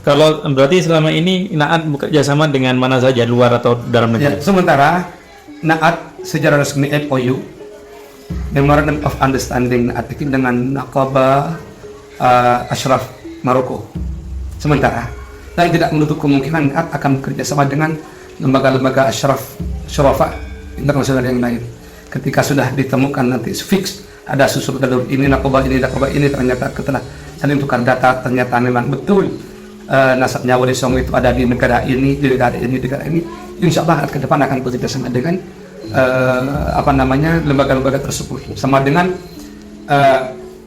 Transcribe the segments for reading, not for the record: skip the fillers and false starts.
Kalau berarti selama ini Naat bekerja sama dengan mana saja, luar atau dalam Ya, negeri? sementara Naat secara resmi MOU, Memorandum of Understanding Naat itu dengan Naqaba Ashraf Maroko. Sementara, saya tidak menutup kemungkinan Naat akan bekerja sama dengan lembaga-lembaga Syurafa internasional yang lain. Ketika sudah ditemukan nanti fix ada susul jalur ini Naqaba ini ternyata setelah saling tukar data ternyata memang betul nasabnya Wali Songo itu ada di negara ini, di negara ini, insya Allah ke depan akan bekerja sama dengan lembaga-lembaga tersebut, sama dengan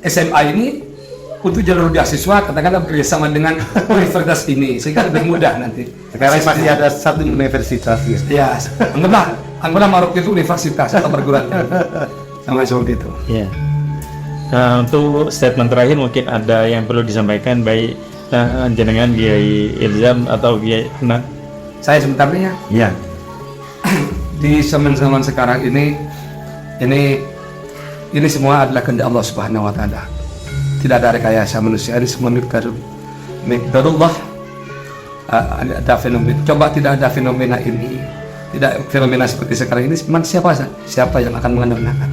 SMA ini untuk jalur beasiswa katakanlah bekerja sama dengan universitas ini sehingga lebih mudah nanti. Sekarang masih ada satu universitas ya. Anggaplah Maroko itu universitas atau perguruan sama seperti itu. Ya. Nah, untuk statement terakhir mungkin ada yang perlu disampaikan baik jenengan Kiai Ilzam atau Kiai Naat. Saya sebenarnya ya di zaman sekarang ini semua adalah kehendak Allah Subhanahu wa taala. Tidak ada rekayasa manusia, ini semua miqdarullah. Ada fenomena, coba tidak ada fenomena ini, tidak fenomena seperti sekarang ini, memang siapa yang akan mengandung Naat?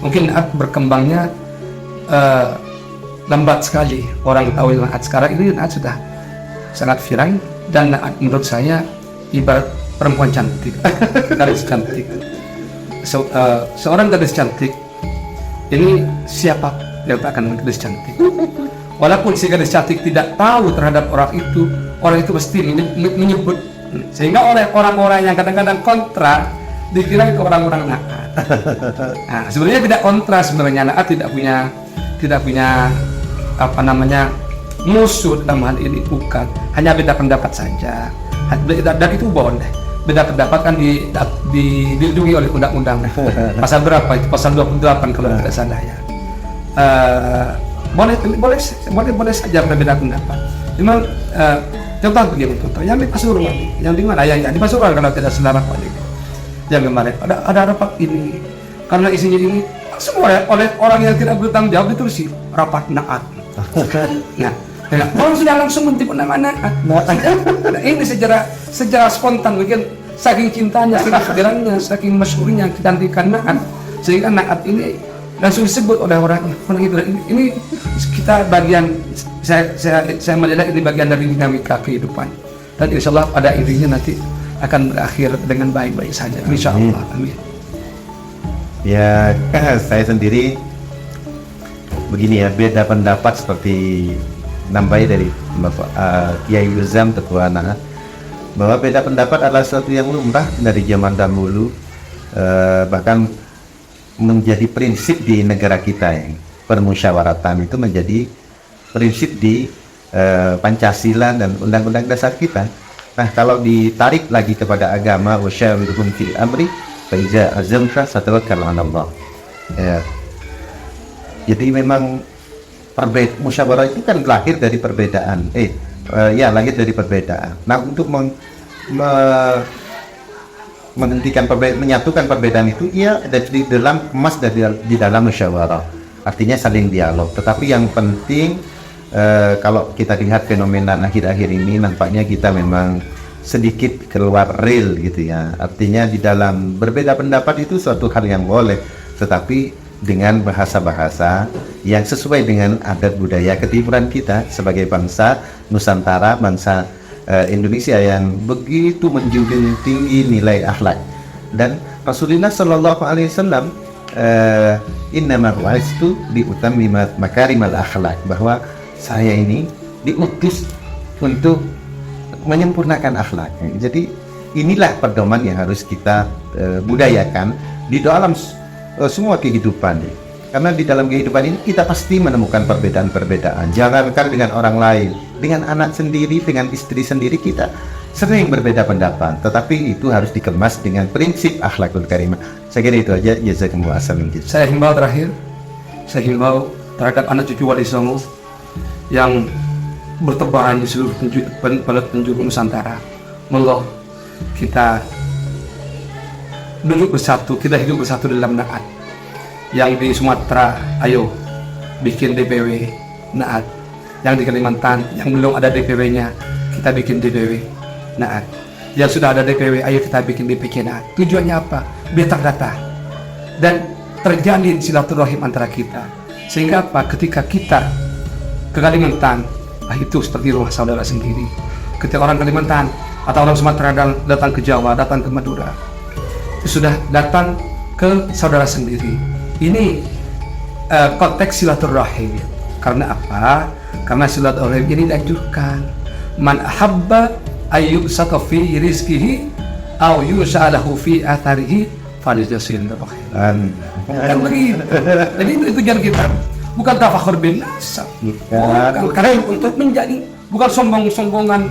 Mungkin Naat berkembangnya lambat sekali. Orang tahu Naat sekarang ini, Naat sudah sangat viral, dan Naat menurut saya ibarat perempuan cantik, gadis cantik. Seorang gadis cantik ini siapa yang tak akan gadis cantik? Walaupun si gadis cantik tidak tahu terhadap orang itu pasti menyebut, sehingga oleh orang-orang yang kadang-kadang kontra dikira ke orang-orang Naat. Nah, sebenarnya tidak kontra, sebenarnya Naat tidak punya musuh dalam hal ini, bukan, hanya beda pendapat saja, dan itu boleh. Beda pendapat kan dilindungi oleh undang-undang. Pasal berapa itu? Pasal 28 kalau tidak salah ya. Boleh saja berbeda pendapat. Memang contoh begini, yang di Pasuruan, yang di mana? Yang di Pasuruan kalau tidak salah rapat ini. Yang kemarin ada rapat ini, karena isinya ini semua oleh orang yang tidak bertanggung jawab ditulis rapat Naat. Nah, orang sudah langsung menyebut nama Naat. Nah, ini secara spontan, mungkin saking cintanya, saking kehadirannya, saking masyhurnya kecantikan Naat, sehingga Naat ini langsung disebut oleh orang itu. Ini kita bagian, saya melihat ini bagian dari dinamika kehidupan, dan insya Allah pada intinya nanti akan berakhir dengan baik-baik saja, insya Allah. Amin. Ya, saya sendiri begini ya, beda pendapat seperti nambahi dari Kiai Ilzam Tetua Naat, bahwa beda pendapat adalah sesuatu yang lumrah dari zaman dahulu, bahkan menjadi prinsip di negara kita yang permusyawaratan itu menjadi prinsip di Pancasila dan Undang-Undang Dasar kita. Nah, kalau ditarik lagi kepada agama, wasyawirhum fil amri fa iza azamta fatawakkal 'ala Allah. Ya. Jadi memang musyawarah itu kan lahir dari perbedaan. Lahir dari perbedaan. Nah, untuk menghentikan perbedaan, menyatukan perbedaan itu di dalam musyawarah. Artinya saling dialog. Tetapi yang penting kalau kita lihat fenomena akhir-akhir ini, nampaknya kita memang sedikit keluar real gitu ya. Artinya di dalam berbeda pendapat itu suatu hal yang boleh, tetapi dengan bahasa-bahasa yang sesuai dengan adat budaya ketimuran kita sebagai bangsa Nusantara, bangsa Indonesia yang begitu menjunjung tinggi nilai akhlak. Dan Rasulullah Shallallahu Alaihi Wasallam innama bu'istu liutammima makarimal akhlak, bahwa saya ini diutus untuk menyempurnakan akhlak. Jadi inilah pedoman yang harus kita budayakan di dalam semua kehidupan. Karena di dalam kehidupan ini kita pasti menemukan perbedaan-perbedaan. Jangankan dengan orang lain, dengan anak sendiri, dengan istri sendiri kita sering berbeda pendapat. Tetapi itu harus dikemas dengan prinsip akhlakul karimah. Saya kira itu aja. Jazakumullah khairan. Saya himbau terhadap anak cucu Wali Songo yang bertebaran di seluruh penjuru Nusantara. Monggo kita duduk bersatu, kita hidup bersatu dalam Naat. Yang di Sumatera, ayo bikin DPW Naat. yang di Kalimantan yang belum ada DPW-nya kita bikin DPW. Nah, yang sudah ada DPW ayo kita bikin DPK. Nah, tujuannya apa? Biar terdata dan terjalin silaturahim antara kita, sehingga apa? Ketika kita ke Kalimantan, itu seperti rumah saudara sendiri. Ketika orang Kalimantan atau orang Sumatera datang ke Jawa, datang ke Madura, itu sudah datang ke saudara sendiri. Ini konteks silaturahim. Karena apa? Karena silaturahim ini dianjurkan. Man ahabba ayyubsata fi rizqihi aw yus'alahu fi atharihi falyusil rahim. Kan begitu. Jadi itu tujuan kita. Bukan tafakhur bin nasab. Bukan. Karena untuk menjadi bukan sombong-sombongan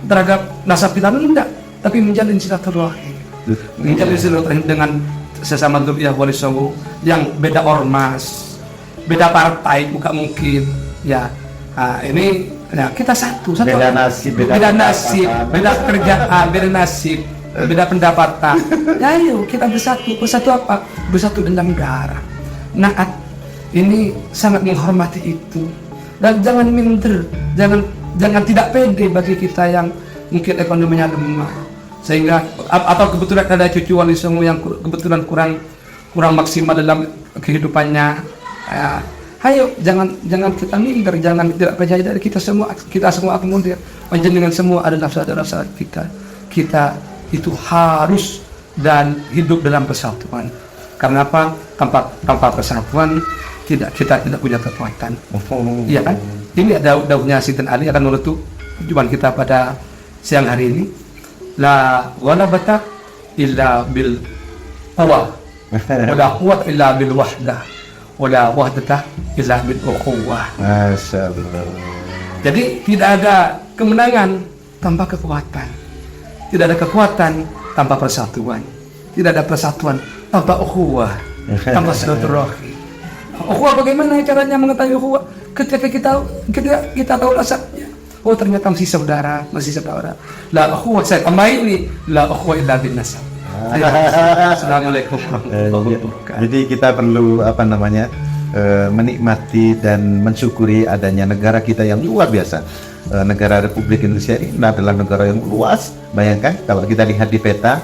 terhadap nasab kita, tidak, tapi menjalin silaturahim. Menjalin silaturahim dengan sesama dzurriyyah wali songo yang beda ormas, beda partai, bukan mungkin ya. Nah, ini ya, kita satu beda nasib, beda kerjaan, beda nasib, beda pendapatan. Ya ayo kita bersatu apa? Bersatu dalam darah. Naat ini sangat menghormati itu, dan jangan minder, jangan tidak pede bagi kita yang mungkin ekonominya lemah, sehingga atau kebetulan ada cucu wali songo yang kebetulan kurang maksimal dalam kehidupannya. Ya, ayo jangan kita minder, jangan tidak percaya dari kita semua akomodir. Panjenengan semua adalah saudara-saudara kita. Kita itu harus dan hidup dalam persatuan. Karena apa? Tanpa persatuan kita tidak punya kekuatan. Iya kan? Ini ada daunnya Sinten Ali akan menutup perjumpaan kita pada siang hari ini. La ghalabata illa bil quwwah, wala quwwata illa bil wahdah, wala wahdata illa bil ukhuwah. Masyaallah. Jadi tidak ada kemenangan tanpa kekuatan, tidak ada kekuatan tanpa persatuan, tidak ada persatuan tanpa ukhuwah, tanpa silaturahim. Ukhuwah bagaimana caranya mengetahui ukhuwah? Ketika kita tahu rasanya. Oh ternyata masih saudara. La ukhuwah saya tambah ini, la ukhuwah illa bin nasab. Assalamualaikum warahmatullahi wabarakatuh. Jadi kita perlu menikmati dan mensyukuri adanya negara kita yang luar biasa. Negara Republik Indonesia ini adalah negara yang luas. Bayangkan kalau kita lihat di peta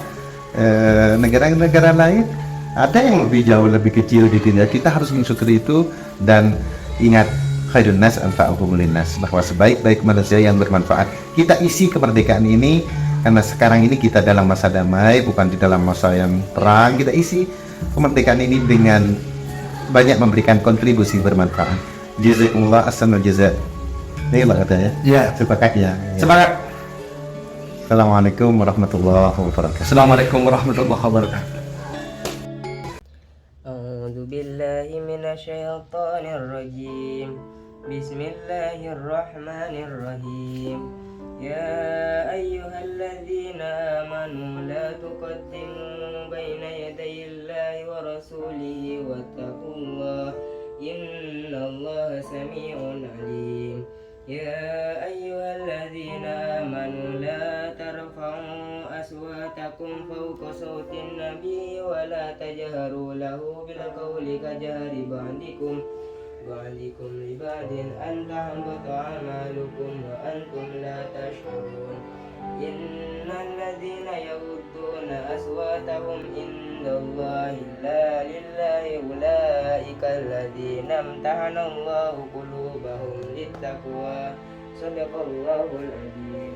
negara-negara lain, ada yang lebih jauh lebih kecil di dunia. Kita harus mensyukuri itu dan ingat khairun nas anfa'uhum linnas, bahwa sebaik-baik manusia yang bermanfaat. Kita isi kemerdekaan ini karena sekarang ini kita dalam masa damai, bukan di dalam masa yang perang. Kita isi kemerdekaan ini dengan banyak memberikan kontribusi bermanfaat. Jazakumullah ahsanul jazaa. Ini lah katanya. Ya, Sepakat ya. semangat. Assalamualaikum warahmatullahi wabarakatuh. Assalamualaikum warahmatullahi wabarakatuh. أعوذ بالله من الشيطان الرجيم بسم الله الرحمن الرحيم يا أيها الذين آمنوا لا تقدموا بين يدي الله ورسوله واتقوا الله إن الله سميع عليم يا أيها الذين آمنوا لا ترفعوا أصواتكم فوق صوت النبي ولا تجهروا له بالقول كجهر بعضكم لبعض أن تحبط أعمالكم وأنتم لا تشعرون إن الذين يغضون أصواتهم عند الله لا لله أولئك الذين امتحن الله قلوبهم للتقوى صدق الله العظيم.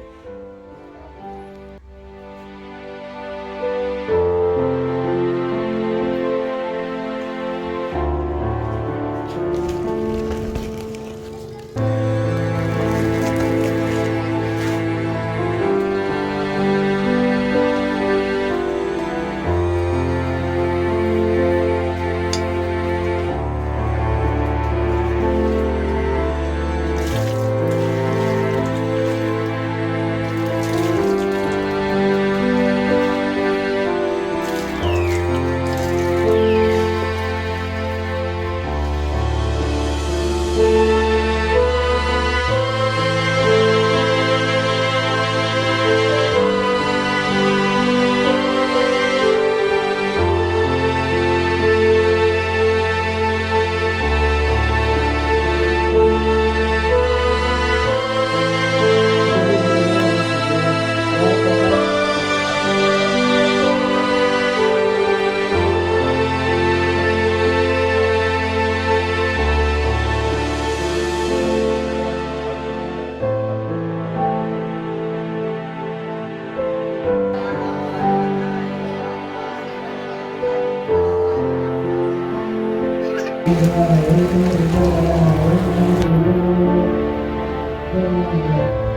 Thank you.